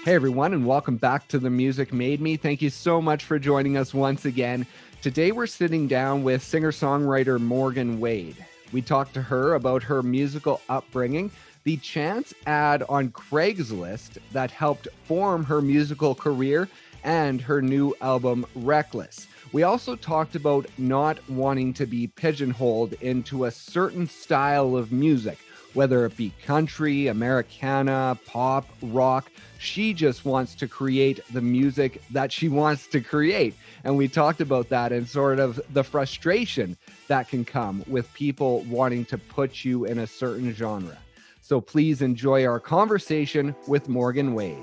Hey everyone, and welcome back to The Music Made Me. Thank you so much for joining us once again. Today we're sitting down with singer-songwriter Morgan Wade. We talked to her about her musical upbringing, the chance ad on Craigslist that helped form her musical career, and her new album, Reckless. We also talked about not wanting to be pigeonholed into a certain style of music, whether it be country, Americana, pop, rock. She just wants to create the music that she wants to create. And we talked about that and sort of the frustration that can come with people wanting to put you in a certain genre. So please enjoy our conversation with Morgan Wade.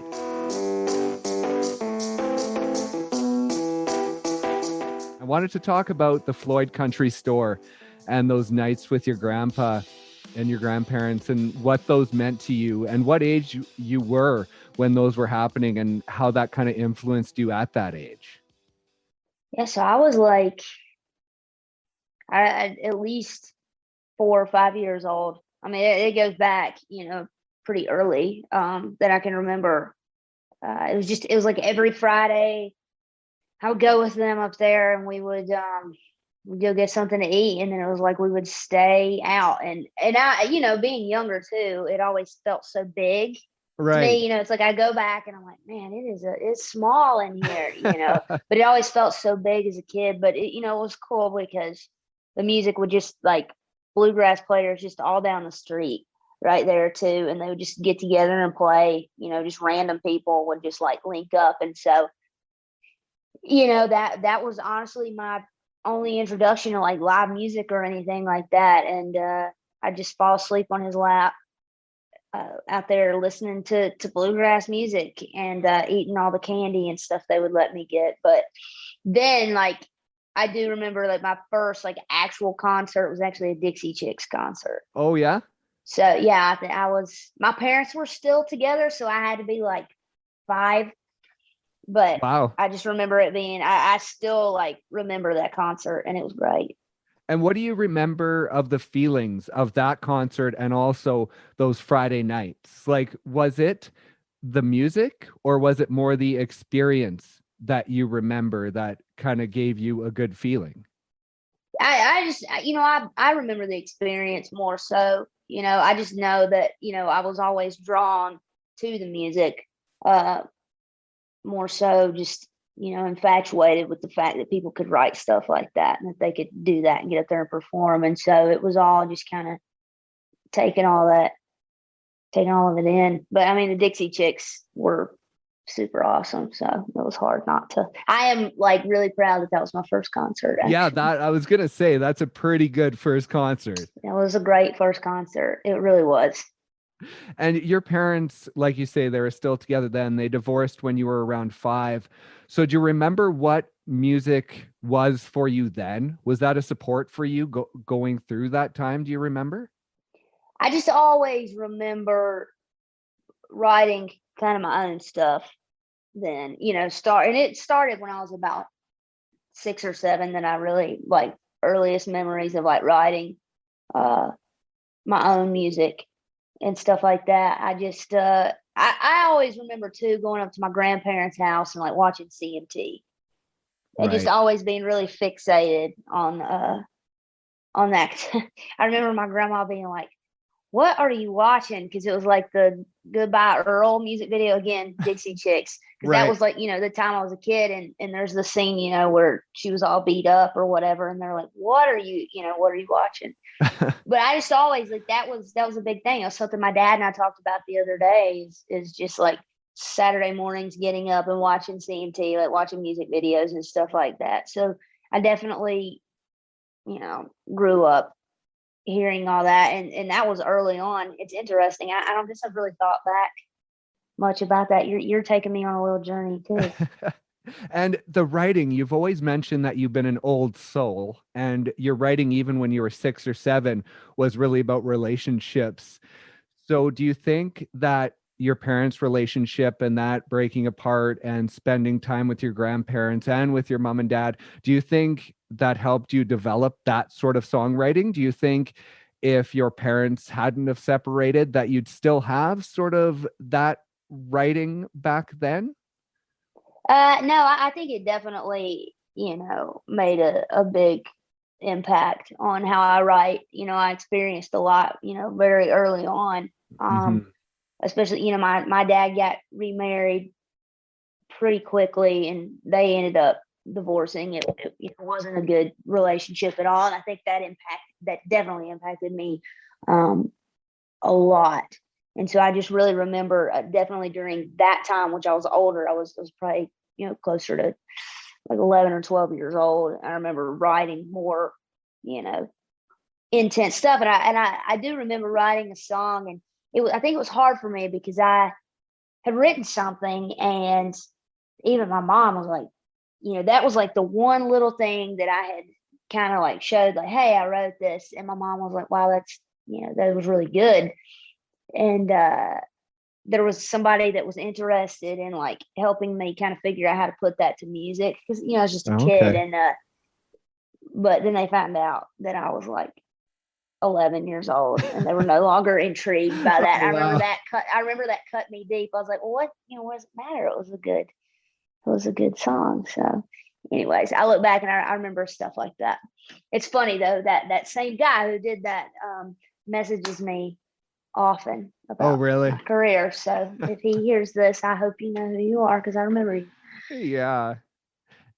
I wanted to talk about the Floyd Country Store and those nights with your grandpa and your grandparents and what those meant to you and what age you were when those were happening and how that kind of influenced you at that age. Yeah, so I was like, at least 4 or 5 years old. I mean, it goes back, pretty early, that I can remember. It was like every Friday I would go with them up there and we'd go get something to eat. And then it was like we would stay out. And I, being younger too, it always felt so big to me. It's like I go back and I'm like, man, it's small in here, but it always felt so big as a kid. But it was cool because the music would just like bluegrass players just all down the street right there too. And they would just get together and play, just random people would just like link up. And so, that was honestly my only introduction to like live music or anything like that. And I just fall asleep on his lap out there listening to bluegrass music and eating all the candy and stuff they would let me get. But then like I do remember like my first like actual concert was actually a Dixie Chicks concert. Oh yeah? So yeah, my parents were still together, so I had to be like 5. But wow. I just remember it being, I still like remember that concert and it was great. And what do you remember of the feelings of that concert and also those Friday nights? Like, was it the music or was it more the experience that you remember that kind of gave you a good feeling? I just, I remember the experience more so, I just know that, I was always drawn to the music. More so just infatuated with the fact that people could write stuff like that and that they could do that and get up there and perform. And so it was all just kind of taking all of it in. But I mean, the Dixie Chicks were super awesome, so it was hard not to. I am like really proud that was my first concert, actually. Yeah, that I was gonna say that's a pretty good first concert. It was a great first concert. It really was. And your parents, like you say, they were still together then. They divorced when you were around 5. So do you remember what music was for you then? Was that a support for you going through that time? Do you remember? I just always remember writing kind of my own stuff then, and it started when I was about 6 or 7 that I really like earliest memories of like writing my own music and stuff like that. I just I always remember too going up to my grandparents' house and like watching CMT and just always being really fixated on that. I remember my grandma being like, what are you watching? Because it was like the Goodbye Earl music video, again, Dixie Chicks. Because that was like, the time I was a kid, and there's the scene, where she was all beat up or whatever, and they're like, what are you watching? But I just always like that was a big thing. It was something my dad and I talked about the other day is just like Saturday mornings getting up and watching CMT, like watching music videos and stuff like that. So I definitely, grew up hearing all that, and that was early on. It's interesting. I don't guess I've really thought back much about that. You're taking me on a little journey too. And the writing, you've always mentioned that you've been an old soul, and your writing, even when you were 6 or 7, was really about relationships. So do you think that your parents' relationship and that breaking apart and spending time with your grandparents and with your mom and dad, do you think that helped you develop that sort of songwriting? Do you think if your parents hadn't have separated that you'd still have sort of that writing back then? No, I think it definitely, made a big impact on how I write. I experienced a lot, very early on. Hmm. Especially, my dad got remarried pretty quickly and they ended up divorcing. It wasn't a good relationship at all. And I think that definitely impacted me um, a lot. And so I just really remember definitely during that time, which I was older, I was probably, closer to like 11 or 12 years old. I remember writing more, you know, intense stuff. And I do remember writing a song, and I think it was hard for me because I had written something, and even my mom was like, that was like the one little thing that I had kind of like showed, like, hey, I wrote this. And my mom was like, wow, that was really good. And there was somebody that was interested in like helping me kind of figure out how to put that to music because, I was just a kid. Okay. And, but then they found out that I was like 11 years old and they were no longer intrigued by that. Oh, wow. I remember that cut me deep. I was like, well, what does it matter? It was a good song. So anyways, I look back and I remember stuff like that. It's funny though, that same guy who did that messages me often Oh, about my really? career. So if he hears this, I hope you know who you are because I remember you. Yeah.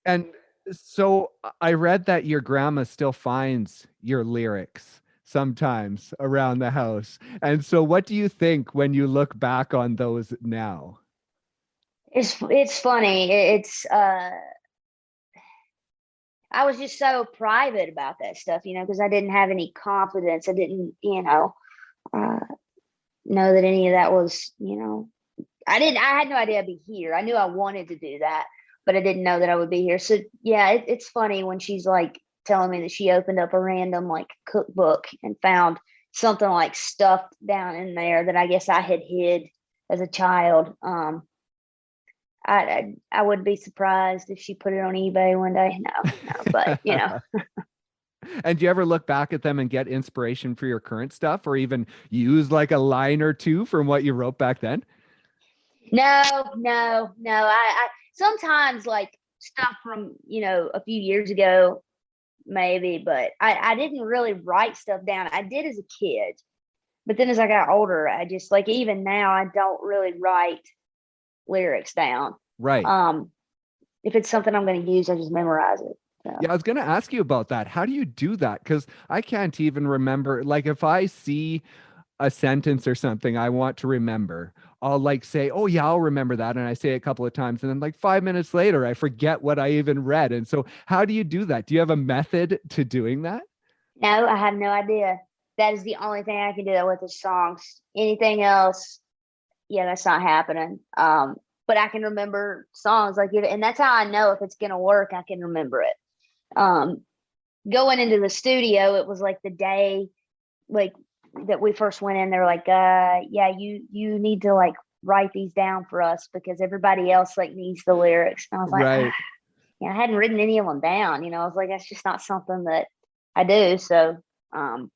And so I read that your grandma still finds your lyrics sometimes around the house. And so what do you think when you look back on those now? It's funny. I was just so private about that stuff, because I didn't have any confidence. I didn't, uh, know that any of that was, I had no idea I'd be here. I knew I wanted to do that, but I didn't know that I would be here. So yeah, it's funny when she's like telling me that she opened up a random like cookbook and found something like stuffed down in there that I guess I had hid as a child. I would be surprised if she put it on eBay one day. No, but And do you ever look back at them and get inspiration for your current stuff or even use like a line or two from what you wrote back then? no, no, no. I sometimes like stuff from a few years ago maybe, but I didn't really write stuff down. I did as a kid, but then as I got older, I just like even now I don't really write lyrics down. Right. Um, if it's something I'm going to use, I just memorize it. Yeah, So I was going to ask you about that. How do you do that? Because I can't even remember. Like, if I see a sentence or something I want to remember, I'll like say, oh, yeah, I'll remember that. And I say it a couple of times. And then, like, 5 minutes later, I forget what I even read. And so, how do you do that? Do you have a method to doing that? no, I have no idea. That is the only thing I can do that with the songs. Anything else, yeah, that's not happening. But I can remember songs like it, and that's how I know if it's gonna work. I can remember it. Um, Going into the studio, it was like the day like that we first went in. They're like, yeah, you need to like write these down for us because everybody else like needs the lyrics. And I was like, Right. yeah, I hadn't written any of them down. I was like, that's just not something that I do. So, um,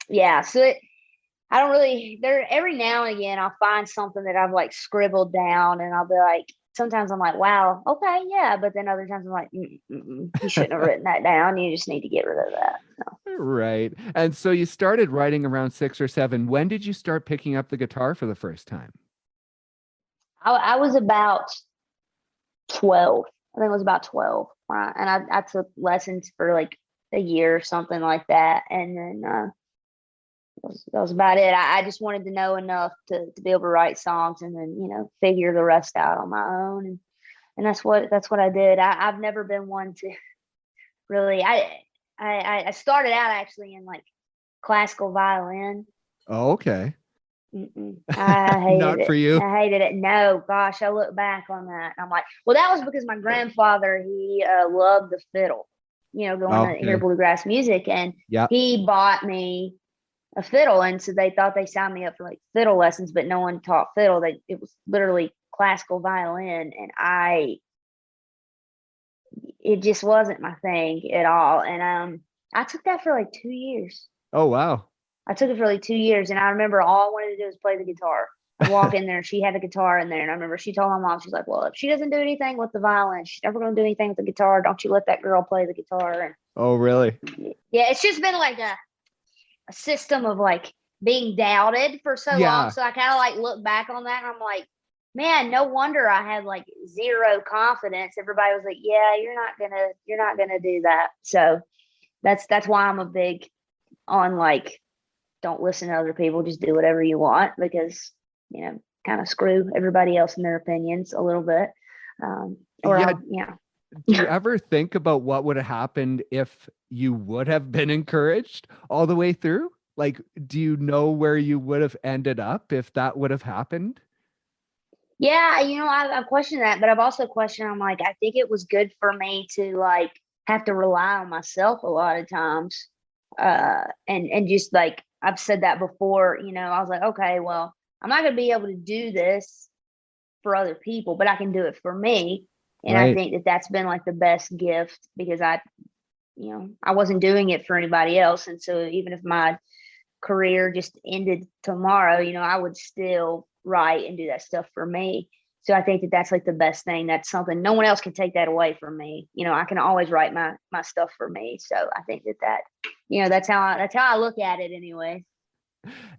yeah, so I don't really there every now and again I'll find something that I've like scribbled down and I'll be like sometimes I'm like, wow, okay, yeah, but then other times I'm like, you shouldn't have written that down. You just need to get rid of that. So Right. And so you started writing around 6 or 7. When did you start picking up the guitar for the first time? I was about 12. I think it was about 12. And I took lessons for like a year or something like that. And then that was about it. I just wanted to know enough to be able to write songs and then, figure the rest out on my own. And that's what I did. I've never been one to really, I started out actually in like classical violin. Oh, okay. I hated Not for it. you. I hated it. No, gosh, I look back on that. And I'm like, well, that was because my grandfather, he loved the fiddle, going to hear Okay. bluegrass music. And Yeah. he bought me a fiddle. And so they thought they signed me up for like fiddle lessons, but no one taught fiddle. It was literally classical violin. And it just wasn't my thing at all. And I took that for like 2 years. Oh, wow. I took it for like 2 years, and I remember all I wanted to do was play the guitar. I walk in there, she had a guitar in there, and I remember she told my mom, she's like, "Well, if she doesn't do anything with the violin, she's never going to do anything with the guitar. Don't you let that girl play the guitar." Oh, really? And yeah, it's just been like a system of like being doubted for so long. Yeah. So I kind of like look back on that, and I'm like, man, no wonder I had like zero confidence. Everybody was like, "Yeah, you're not gonna do that." So that's why I'm a big on like, don't listen to other people, just do whatever you want, because kind of screw everybody else in their opinions a little bit. Yeah. Yeah. Do you ever think about what would have happened if you would have been encouraged all the way through? Like, do you know where you would have ended up if that would have happened? Yeah, I've questioned that, but I've also questioned, I'm like, I think it was good for me to like have to rely on myself a lot of times. And just like I've said that before, I was like, okay, well, I'm not gonna be able to do this for other people, but I can do it for me. And I Right. think that that's been like the best gift, because I wasn't doing it for anybody else. And so even if my career just ended tomorrow, I would still write and do that stuff for me. So I think that that's like the best thing. That's something no one else can take that away from me. I can always write my stuff for me. So I think that's how I look at it anyway.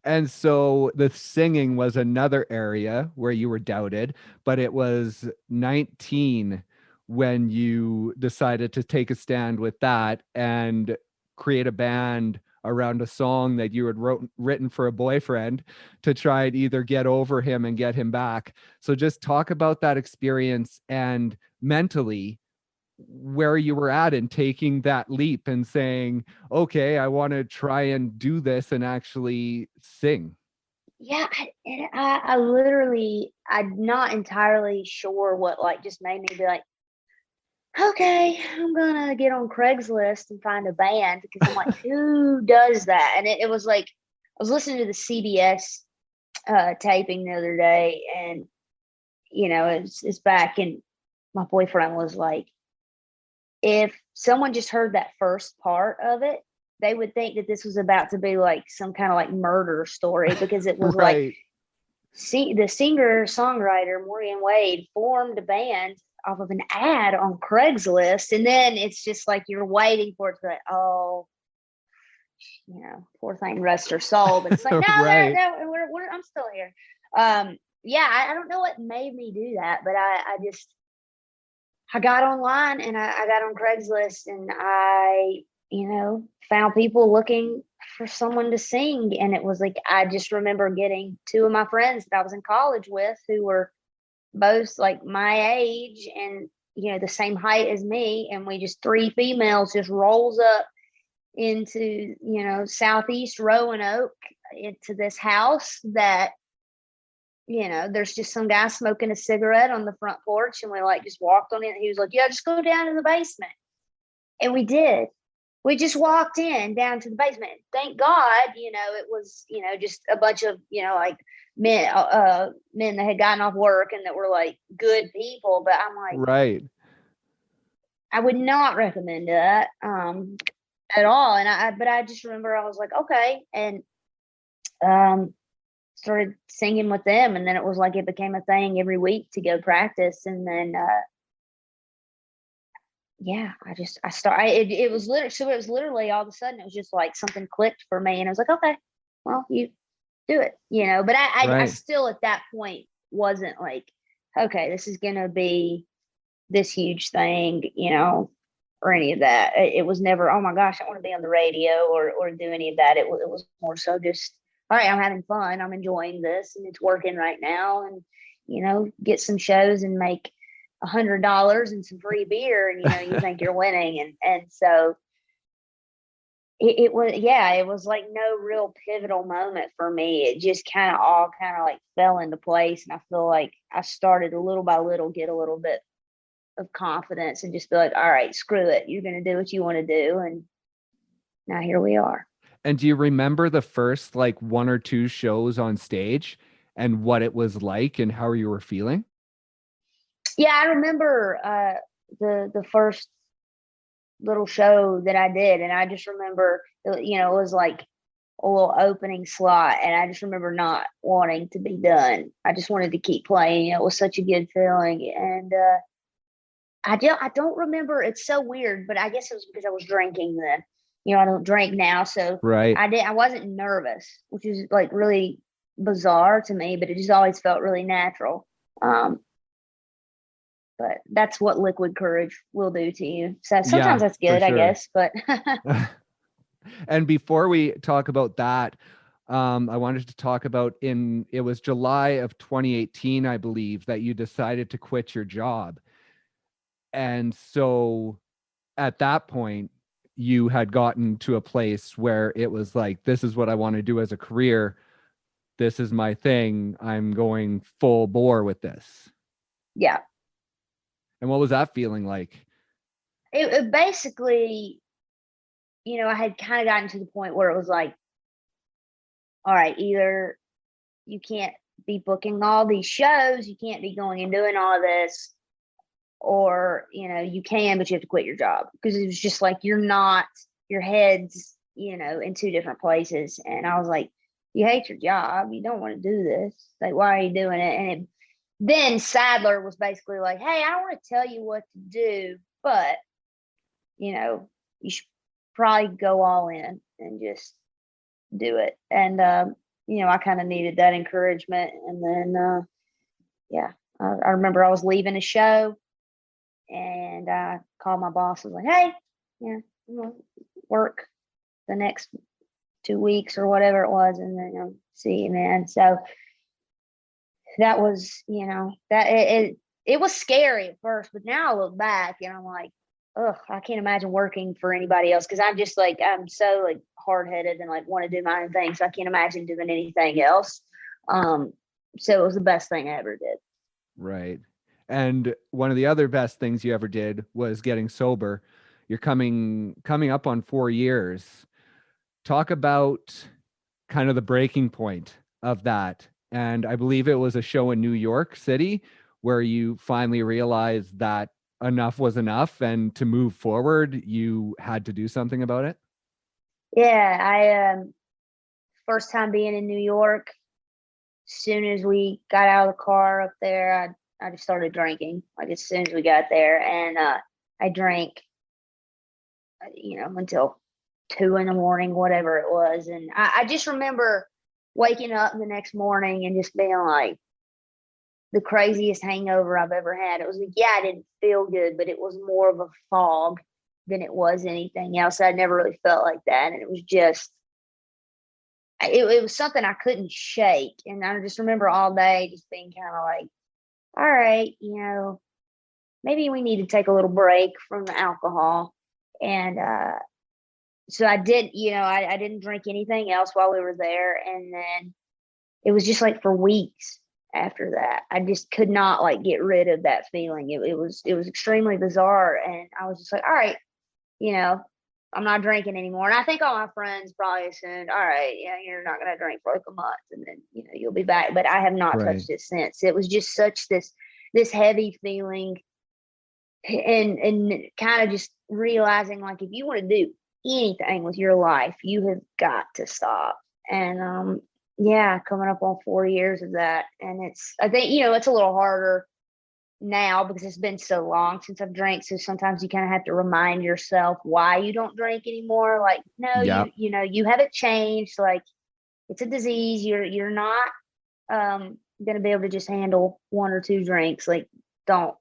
And so the singing was another area where you were doubted, but it was 19 when you decided to take a stand with that and create a band around a song that you had written for a boyfriend to try and either get over him and get him back. So just talk about that experience and mentally where you were at in taking that leap and saying, okay, I want to try and do this and actually sing. Yeah, I literally, I'm not entirely sure what like just made me be like, okay, I'm gonna get on Craigslist and find a band, because I'm like, who does that? And it was like, I was listening to the CBS taping the other day, and it's back, and my boyfriend was like, if someone just heard that first part of it, they would think that this was about to be like some kind of like murder story, because it was like, Right. see, the singer songwriter Morgan Wade formed a band off of an ad on Craigslist, and then it's just like you're waiting for it to be like, oh, poor thing, rest her soul. But it's like, no, Right. I'm still here. Yeah, I don't know what made me do that, but I got online, and I got on Craigslist, and I found people looking for someone to sing. And it was like, I just remember getting two of my friends that I was in college with, who were both like my age and the same height as me, and we just three females just rolls up into Southeast Roanoke, into this house that there's just some guy smoking a cigarette on the front porch, and we like just walked on it. He was like, yeah, just go down to the basement. And we did. We just walked in down to the basement. Thank God, it was, just a bunch of, like men that had gotten off work and that were like good people. But I'm like, Right. I would not recommend that at all. But I just remember I was like, okay. And started singing with them. And then it was like, it became a thing every week to go practice. And then, yeah, I started, it was literally, so it was literally all of a sudden, it was just like something clicked for me. And I was like, okay, well, you do it, but I Right. still at that point wasn't like, okay, this is going to be this huge thing, or any of that. It was never, oh my gosh, I want to be on the radio or do any of that. It was more so just, all right, I'm having fun. I'm enjoying this, and it's working right now. And, get some shows and make $100 and some free beer, and, you think you're winning. And so it was, yeah, it was like no real pivotal moment for me. It just all like fell into place. And I feel like I started little by little, get a little bit of confidence, and just be like, all right, screw it. You're going to do what you want to do. And now here we are. And do you remember the first like one or two shows on stage and what it was like and how you were feeling? Yeah, I remember the first little show that I did, and I just remember, it was like a little opening slot, and I just remember not wanting to be done. I just wanted to keep playing. It was such a good feeling, and I don't remember. It's so weird, but I guess it was because I was drinking then. I don't drink now, so Right. I wasn't nervous, which is like really bizarre to me, but it just always felt really natural. But that's what liquid courage will do to you. So sometimes Yeah, that's for good, I sure. guess. But And before we talk about that, I wanted to talk about it was July of 2018, I believe, that you decided to quit your job. And so at that point, you had gotten to a place where it was like, this is what I want to do as a career. This is my thing. I'm going full bore with this. yeah, And what was that feeling like? it basically, I had kind of gotten to the point where it was like, all right, either you can't be booking all these shows, you can't be going and doing all of this, or you can, but you have to quit your job, because it was just like your head's in two different places. And I was like, you hate your job, you don't want to do this, like, why are you doing it? And then Sadler was basically like, hey, I don't want to tell you what to do, but you should probably go all in and just do it. And I kind of needed that encouragement. And then yeah, I remember I was leaving a show, and I called my boss. I was like, hey, I'm gonna work the next 2 weeks or whatever it was, and then see you, man. So that was, that it was scary at first, but now I look back and I'm like, ugh, I can't imagine working for anybody else, because I'm just like, I'm so like hard headed and like want to do my own thing, so I can't imagine doing anything else. So it was the best thing I ever did. Right. And one of the other best things you ever did was getting sober. You're coming up on 4 years. Talk about kind of the breaking point of that. And I believe it was a show in New York City where you finally realized that enough was enough, and to move forward, you had to do something about it. Yeah, I first time being in New York, as soon as we got out of the car up there, I just started drinking, like, as soon as we got there. And I drank, until 2 a.m, whatever it was. And I just remember waking up the next morning and just being like, the craziest hangover I've ever had. It was like, yeah, I didn't feel good, but it was more of a fog than it was anything else. I never really felt like that. And it was just, it was something I couldn't shake. And I just remember all day just being kind of like, all right, maybe we need to take a little break from the alcohol. And so I did, I didn't drink anything else while we were there. And then it was just like for weeks after that, I just could not like get rid of that feeling. It was extremely bizarre. And I was just like, all right, I'm not drinking anymore. And I think all my friends probably assumed, all right, yeah, you're not going to drink for like a month, and then, you'll be back. But I have not Right. touched it since. It was just such this heavy feeling, and kind of just realizing, like, if you want to do anything with your life, you have got to stop. And yeah, coming up on 4 years of that. And I think, it's a little harder now because it's been so long since I've drank. So sometimes you kind of have to remind yourself why you don't drink anymore. Like, no, Yeah. you haven't changed. Like, it's a disease. You're not going to be able to just handle 1 or 2 drinks. Like, don't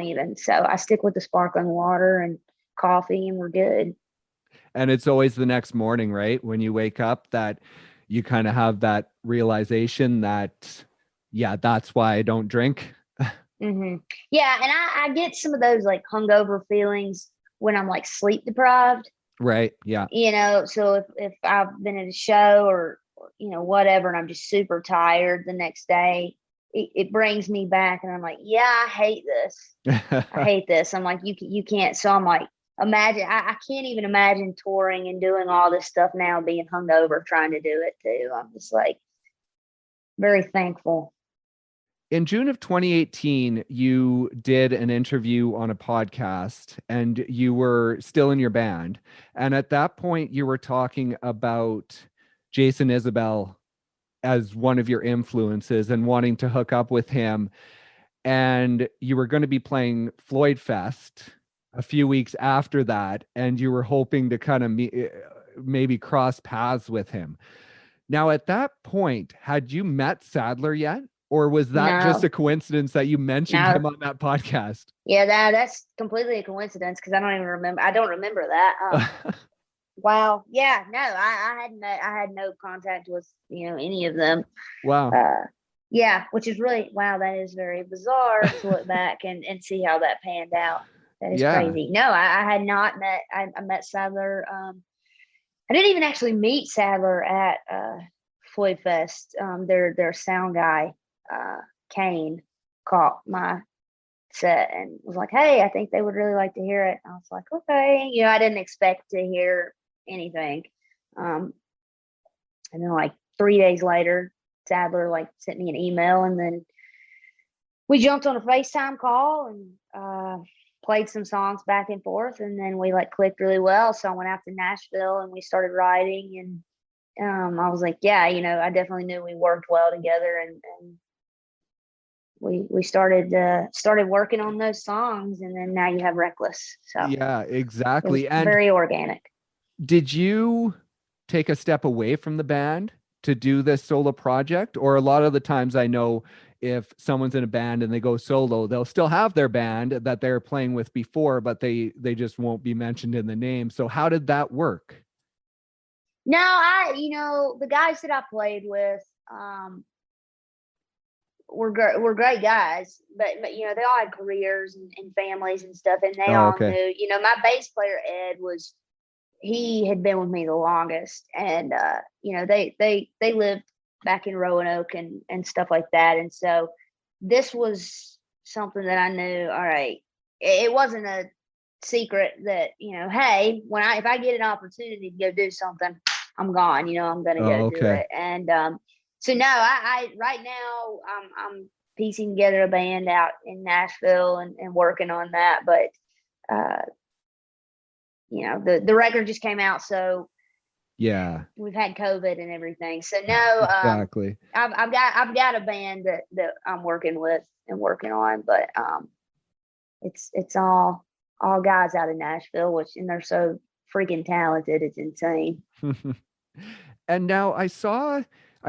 even. So I stick with the sparkling water and coffee, and we're good. And it's always the next morning, right? When you wake up, that you kind of have that realization that, yeah, that's why I don't drink. Mm-hmm. Yeah, and I get some of those like hungover feelings when I'm like sleep deprived. Right. Yeah. So if I've been at a show or whatever, and I'm just super tired the next day, it brings me back, and I'm like, yeah, I hate this. I hate this. I'm like, you can't. So I'm like, imagine, I can't even imagine touring and doing all this stuff now, being hungover, trying to do it too. I'm just like very thankful. In June of 2018, you did an interview on a podcast, and you were still in your band. And at that point, you were talking about Jason Isabel as one of your influences and wanting to hook up with him. And you were going to be playing Floyd Fest a few weeks after that, and you were hoping to kind of maybe cross paths with him. Now, at that point, had you met Sadler yet? Or was that just No, a coincidence that you mentioned him no. on that podcast? Yeah, that's completely a coincidence because I don't even remember. I don't remember that. Wow. Yeah, no, I had no contact with, any of them. Wow. Yeah, which is really, wow, that is very bizarre to look back and see how that panned out. That is Yeah. crazy. No, I had not met, I met Sadler. I didn't even actually meet Sadler at Floyd Fest. Their sound guy, Kane, caught my set and was like, "Hey, I think they would really like to hear it." I was like, "Okay." I didn't expect to hear anything. And then like 3 days later, Sadler like sent me an email, and then we jumped on a FaceTime call and played some songs back and forth, and then we like clicked really well. So I went out to Nashville and we started writing, and I was like, yeah, I definitely knew we worked well together, and we started working on those songs, and then now you have Reckless. So Yeah, it was exactly. And very organic. did you take a step away from the band to do this solo project? Or a lot of the times I know if someone's in a band and they go solo, they'll still have their band that they're playing with before, but they just won't be mentioned in the name. So how did that work? No, the guys that I played with, were great guys, but they all had careers and families and stuff, and they Oh, all okay. knew. My bass player Ed he had been with me the longest, and they lived back in Roanoke and stuff like that, and so this was something that I knew. All right, it wasn't a secret that hey, if I get an opportunity to go do something, I'm gone. I'm gonna Oh, go do okay. it, and so no, I right now I'm piecing together a band out in Nashville and working on that, but the record just came out, so Yeah, we've had COVID and everything. So no, exactly. I've got a band that I'm working with and working on, but it's all guys out of Nashville, and they're so freaking talented. It's insane. And now I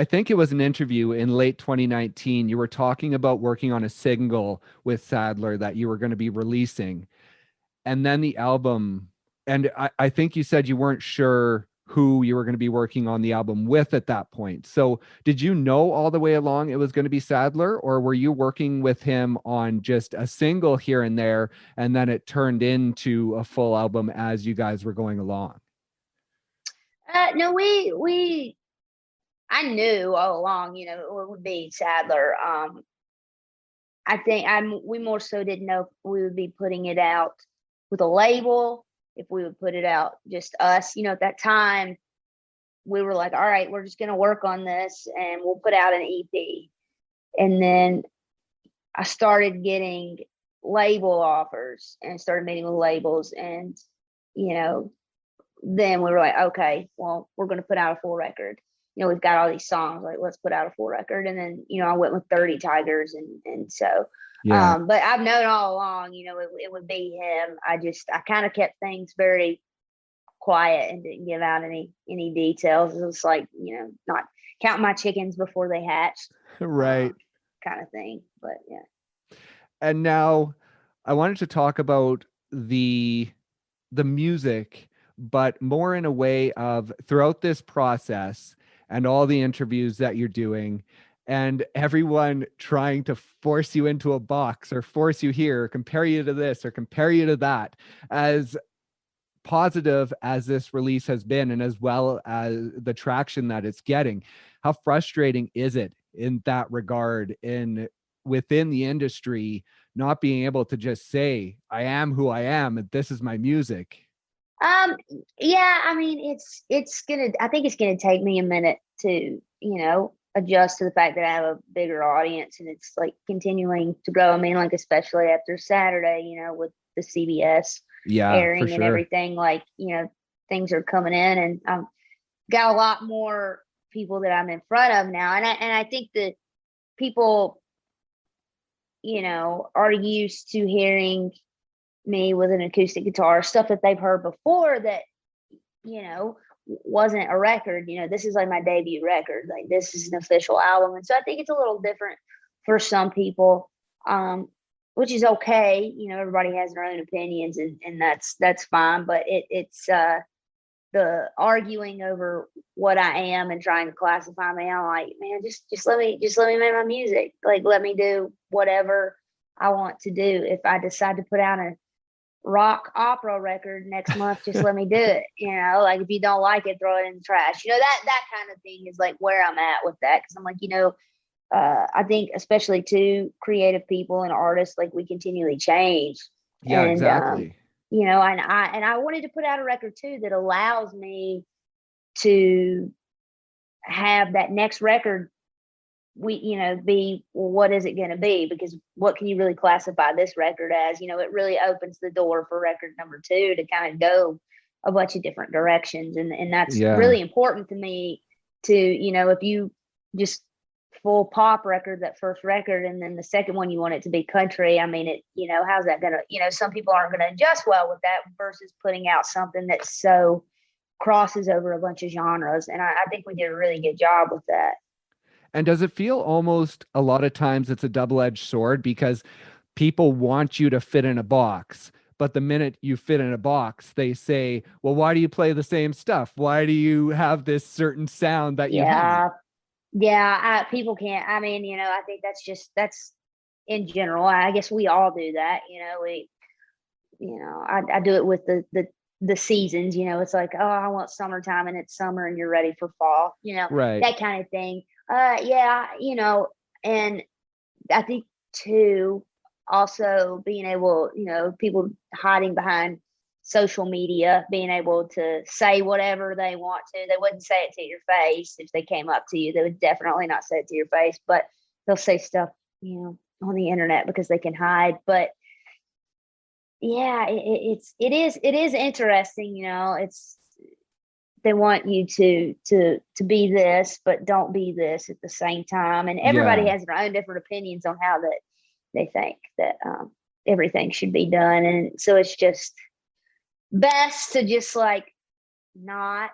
think it was an interview in late 2019. You were talking about working on a single with Sadler that you were going to be releasing. And then the album, and I think you said you weren't sure who you were going to be working on the album with at that point. So did you know all the way along it was going to be Sadler, or were you working with him on just a single here and there, and then it turned into a full album as you guys were going along? No, I knew all along, it would be Sadler. I think we more so didn't know if we would be putting it out with a label, if we would put it out just us. At that time, we were like, all right, we're just going to work on this and we'll put out an EP. And then I started getting label offers and started meeting with labels. And, then we were like, okay, well, we're going to put out a full record. We've got all these songs, like, let's put out a full record. And then, I went with 30 Tigers. And so, Yeah. but I've known all along, it would be him. I kind of kept things very quiet and didn't give out any details. It was like, not count my chickens before they hatched, Right. kind of thing. But yeah. And now I wanted to talk about the music, but more in a way of throughout this process and all the interviews that you're doing and everyone trying to force you into a box or force you here, or compare you to this or compare you to that. As positive as this release has been, and as well as the traction that it's getting, how frustrating is it in that regard within the industry, not being able to just say, I am who I am and this is my music? Um, yeah, I mean, I think it's gonna take me a minute to, adjust to the fact that I have a bigger audience and it's like continuing to grow. I mean, like, especially after Saturday, with the CBS Yeah, for airing and sure. everything, like, things are coming in, and I've got a lot more people that I'm in front of now. And I think that people, are used to hearing me with an acoustic guitar, stuff that they've heard before that, wasn't a record. This is like my debut record. Like, this is an official album. And so I think it's a little different for some people, which is okay. Everybody has their own opinions, and that's fine. But it's the arguing over what I am and trying to classify me. I'm like, man, just let me make my music. Like, let me do whatever I want to do. If I decide to put out a rock opera record next month, just let me do it. Like, if you don't like it, throw it in the trash. That kind of thing is like where I'm at with that. Cause I'm like, I think especially to creative people and artists, like, we continually change. Yeah, and, exactly. and I wanted to put out a record too that allows me to have that next record be, well, what is it going to be? Because what can you really classify this record as? It really opens the door for record number 2 to kind of go a bunch of different directions. And that's really important to me to, if you just full pop record, that first record, and then the second one, you want it to be country. I mean, how's that going to, some people aren't going to adjust well with that versus putting out something that so crosses over a bunch of genres. And I think we did a really good job with that. And does it feel almost a lot of times it's a double-edged sword, because people want you to fit in a box, but the minute you fit in a box, they say, well, why do you play the same stuff? Why do you have this certain sound that you have? Yeah. People can't, I think that's in general. I guess we all do that. I do it with the seasons. It's like, oh, I want summertime, and it's summer and you're ready for fall, Right. that kind of thing. And I think too, also being able, people hiding behind social media, being able to say whatever they want to. They wouldn't say it to your face. If they came up to you, they would definitely not say it to your face, but they'll say stuff, on the internet because they can hide. But yeah, it is interesting. It's, they want you to be this, but don't be this at the same time. And everybody has their own different opinions on how that they think that everything should be done. And so it's just best to just like not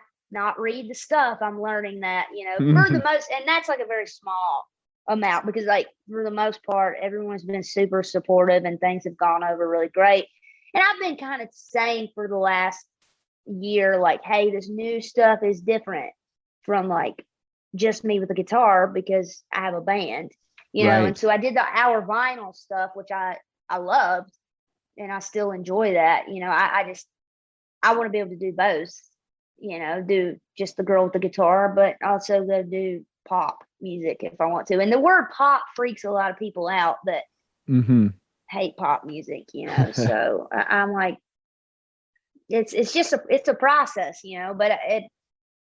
read the stuff. I'm learning that, for the most, and that's like a very small amount, because like for the most part, everyone's been super supportive and things have gone over really great. And I've been kind of saying for the last year, like, hey, this new stuff is different from like just me with a guitar, because I have a band, Right. And so I did our vinyl stuff, which I loved, and I still enjoy that. I want to be able to do both, do just the girl with the guitar, but also go do pop music if I want to. And the word pop freaks a lot of people out that hate pop music, so I'm like, it's just it's a process, but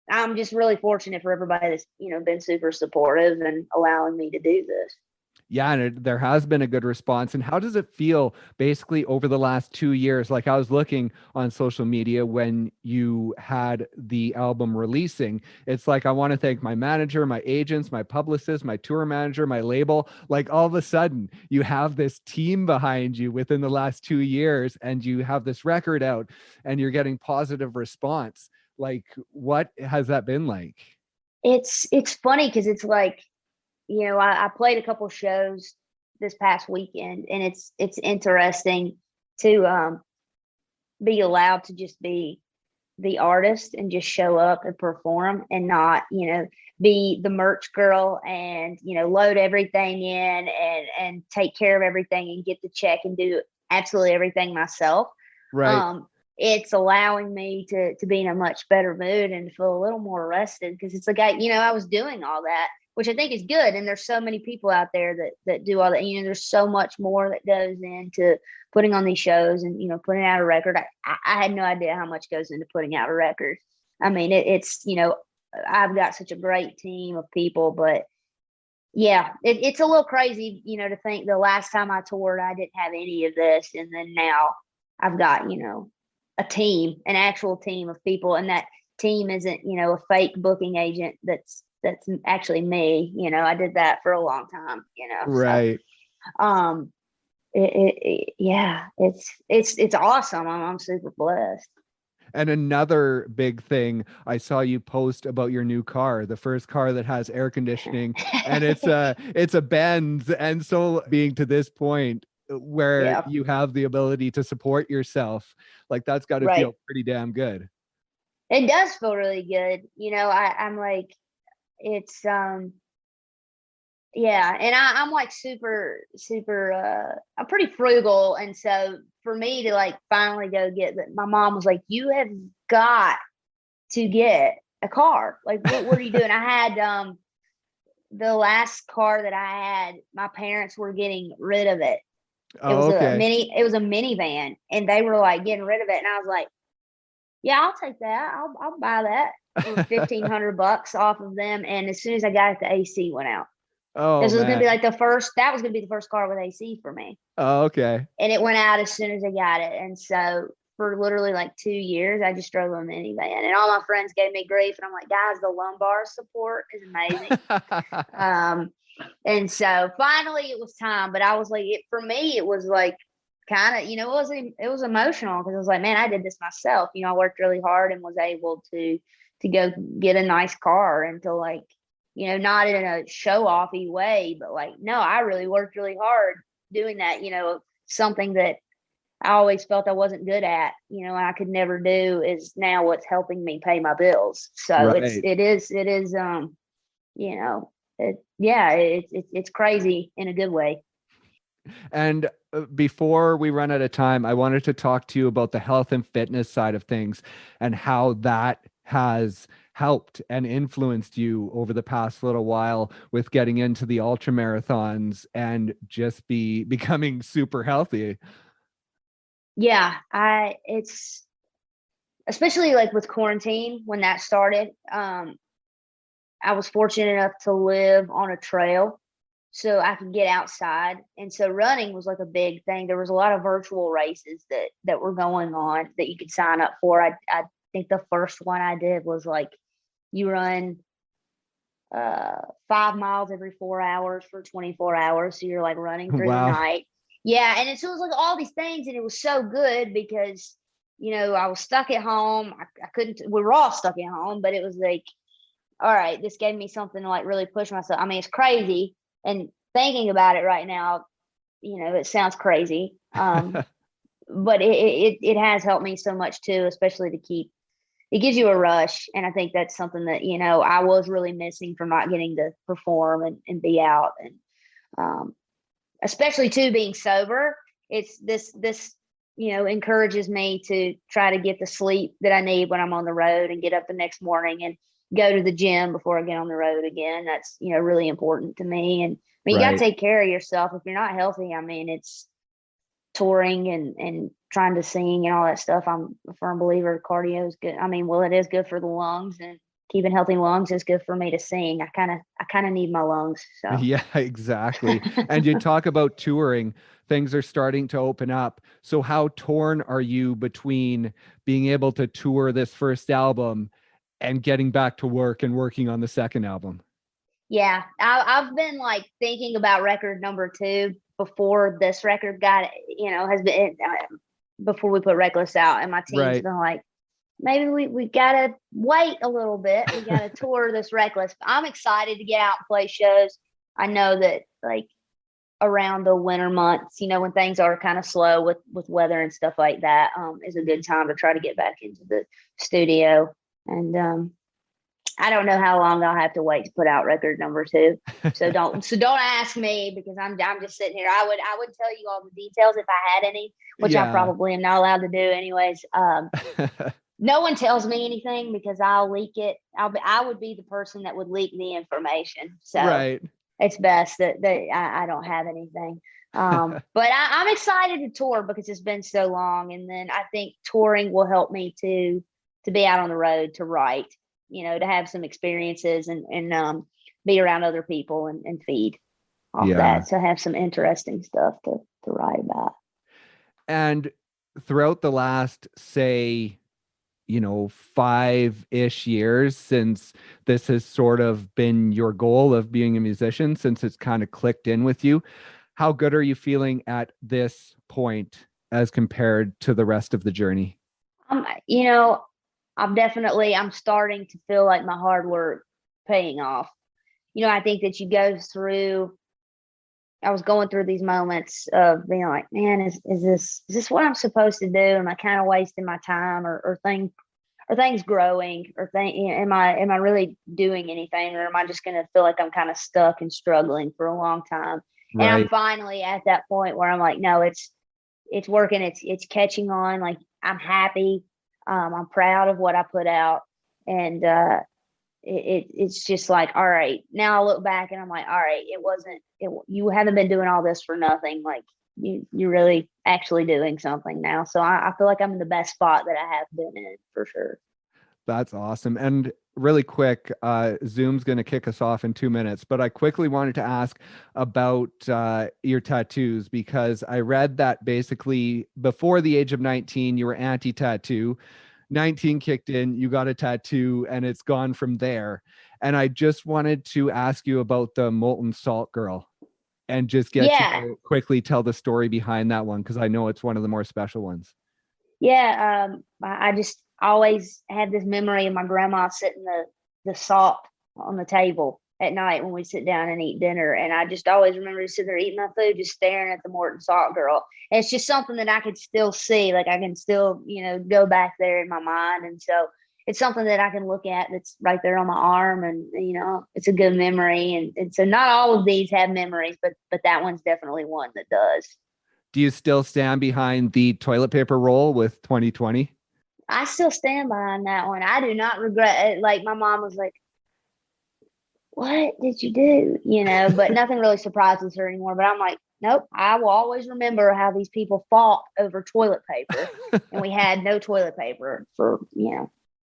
I'm just really fortunate for everybody that's, been super supportive and allowing me to do this. Yeah, and there has been a good response. And how does it feel basically over the last 2 years? Like, I was looking on social media when you had the album releasing. It's like, I want to thank my manager, my agents, my publicist, my tour manager, my label. Like, all of a sudden you have this team behind you within the last 2 years, and you have this record out and you're getting positive response. Like, what has that been like? It's funny because it's like, I played a couple shows this past weekend, and it's interesting to be allowed to just be the artist and just show up and perform, and not, be the merch girl and, load everything in and take care of everything and get the check and do absolutely everything myself. Right. It's allowing me to be in a much better mood and feel a little more rested, because it's like, I was doing all that, which I think is good. And there's so many people out there that do all that. There's so much more that goes into putting on these shows and, putting out a record. I had no idea how much goes into putting out a record. I mean, it's, I've got such a great team of people, but yeah, it's a little crazy, to think the last time I toured, I didn't have any of this. And then now I've got, a team, an actual team of people. And that team isn't, a fake booking agent that's that's actually me. I did that for a long time, so Right. um yeah, it's awesome. I'm super blessed. And another big thing, I saw you post about your new car, the first car that has air conditioning, and it's a Benz. And so being to this point where Yeah, you have the ability to support yourself, like that's got to right. feel pretty damn good. It does feel really good. I'm like, it's yeah, and I'm like super, super. I'm pretty frugal, and so for me to like finally go get that, my mom was like, "You have got to get a car. Like, what are you doing?" I had the last car that I had. My parents were getting rid of it. It Oh, was a okay. mini. It was a minivan, and they were like getting rid of it, and I was like, "Yeah, I'll take that. I'll buy that for $1,500 off of them." And as soon as I got it, the AC went out. Oh This was gonna be man. like the first. That was gonna be the first car with AC for me, Oh, okay. and it went out as soon as I got it. And so for literally like 2 years, I just drove a minivan, and all my friends gave me grief. And I'm like, guys, the lumbar support is amazing. Um, and so finally it was time. But I was like, for me, it was like kind of, it was emotional because I was like, man, I did this myself. I worked really hard and was able to go get a nice car and to like, not in a show offy way, but like, no, I really worked really hard doing that, something that I always felt I wasn't good at, and I could never do is now what's helping me pay my bills. So Right. it is, it's crazy in a good way. And before we run out of time, I wanted to talk to you about the health and fitness side of things and how that has helped and influenced you over the past little while with getting into the ultra marathons and just becoming super healthy. Yeah, it's especially like with quarantine when that started. I was fortunate enough to live on a trail so I could get outside. And so running was like a big thing. There was a lot of virtual races that were going on that you could sign up for. I think the first one I did was like you run 5 miles every 4 hours for 24 hours. So you're like running through the Wow. night. Yeah. And so it was like all these things. And it was so good because, I was stuck at home. I couldn't, we were all stuck at home, but it was like, all right, this gave me something to like really push myself. I mean, it's crazy. And thinking about it right now, it sounds crazy. But it has helped me so much too, especially to keep, it gives you a rush. And I think that's something that, I was really missing from not getting to perform and be out. And especially too being sober, it's this encourages me to try to get the sleep that I need when I'm on the road and get up the next morning and go to the gym before I get on the road again. That's really important to me. And I mean, you got to Right. take care of yourself. If you're not healthy, I mean, it's touring and trying to sing and all that stuff. I'm a firm believer cardio is good. I mean, well, it is good for the lungs, and keeping healthy lungs is good for me to sing. I kind of need my lungs. So Yeah, exactly. And you talk about touring, things are starting to open up. So how torn are you between being able to tour this first album and getting back to work and working on the second album? yeah, I've been like thinking about record number two before this record has been before we put Reckless out, and my team's Right. been like, maybe we gotta wait a little bit. We gotta tour this Reckless. I'm excited to get out and play shows. I know that like around the winter months, when things are kind of slow with weather and stuff like that, is a good time to try to get back into the studio. And I don't know how long I'll have to wait to put out record number two. So don't ask me because I'm just sitting here. I would tell you all the details if I had any, which I Yeah. probably am not allowed to do anyways. No one tells me anything because I'll leak it. I would be the person that would leak the information. So Right. it's best that I don't have anything. But I'm excited to tour because it's been so long, and then I think touring will help me to be out on the road to write, to have some experiences and be around other people and feed off Yeah. that. So have some interesting stuff to write about. And throughout the last, say, 5-ish years since this has sort of been your goal of being a musician, since it's kind of clicked in with you. How good are you feeling at this point as compared to the rest of the journey? You know, I'm starting to feel like my hard work paying off. I think that I was going through these moments of being like, man, is this what I'm supposed to do? Am I kind of wasting my time, or things growing, or am I really doing anything, or am I just going to feel like I'm kind of stuck and struggling for a long time? And I'm Right. finally at that point where I'm like, no, it's working. It's catching on. Like, I'm happy. I'm proud of what I put out. And it's just like, all right, now I look back and I'm like, all right, you haven't been doing all this for nothing. Like, you're really actually doing something now. So I feel like I'm in the best spot that I have been in, for sure. That's awesome. And really quick, Zoom's going to kick us off in 2 minutes, but I quickly wanted to ask about your tattoos, because I read that basically before the age of 19, you were anti-tattoo. 19 kicked in, you got a tattoo, and it's gone from there. And I just wanted to ask you about the molten salt girl and just get you Yeah. to quickly tell the story behind that one, because I know it's one of the more special ones. Yeah. I just always had this memory of my grandma setting the salt on the table at night when we sit down and eat dinner. And I just always remember just sitting there eating my food, just staring at the Morton Salt girl. And it's just something that I could still see. Like, I can still, go back there in my mind. And so it's something that I can look at that's right there on my arm. And, it's a good memory. And so not all of these have memories, but that one's definitely one that does. Do you still stand behind the toilet paper roll with 2020? I still stand behind that one. I do not regret it. Like, my mom was like, what did you do? But nothing really surprises her anymore. But I'm like, nope, I will always remember how these people fought over toilet paper, and we had no toilet paper for,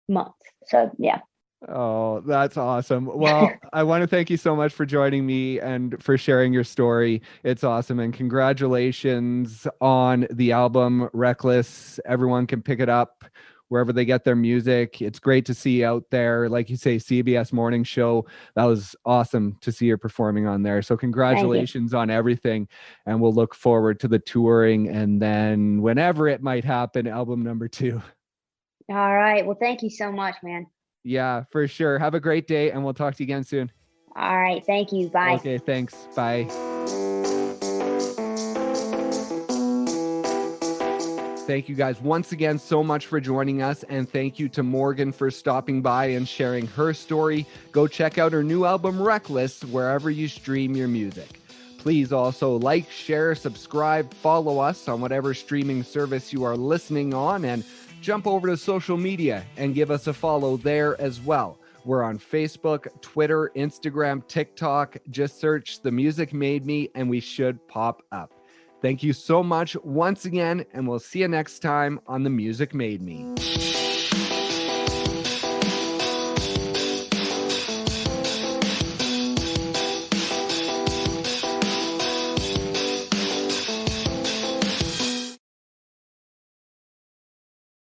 months. So, yeah. Oh, that's awesome. Well, I want to thank you so much for joining me and for sharing your story. It's awesome. And congratulations on the album Reckless. Everyone can pick it up wherever they get their music. It's great to see you out there. Like you say, CBS Morning Show. That was awesome to see you performing on there. So Thank you. congratulations on everything. And we'll look forward to the touring, and then whenever it might happen, album number 2. All right. Well, thank you so much, man. Yeah, for sure. Have a great day, and we'll talk to you again soon. All right. Thank you. Bye. Okay, thanks. Bye. Thank you guys once again so much for joining us, and thank you to Morgan for stopping by and sharing her story. Go check out her new album, Reckless, wherever you stream your music. Please also like, share, subscribe, follow us on whatever streaming service you are listening on, and jump over to social media and give us a follow there as well. We're on Facebook, Twitter, Instagram, TikTok. Just search The Music Made Me and we should pop up. Thank you so much once again, and we'll see you next time on The Music Made Me.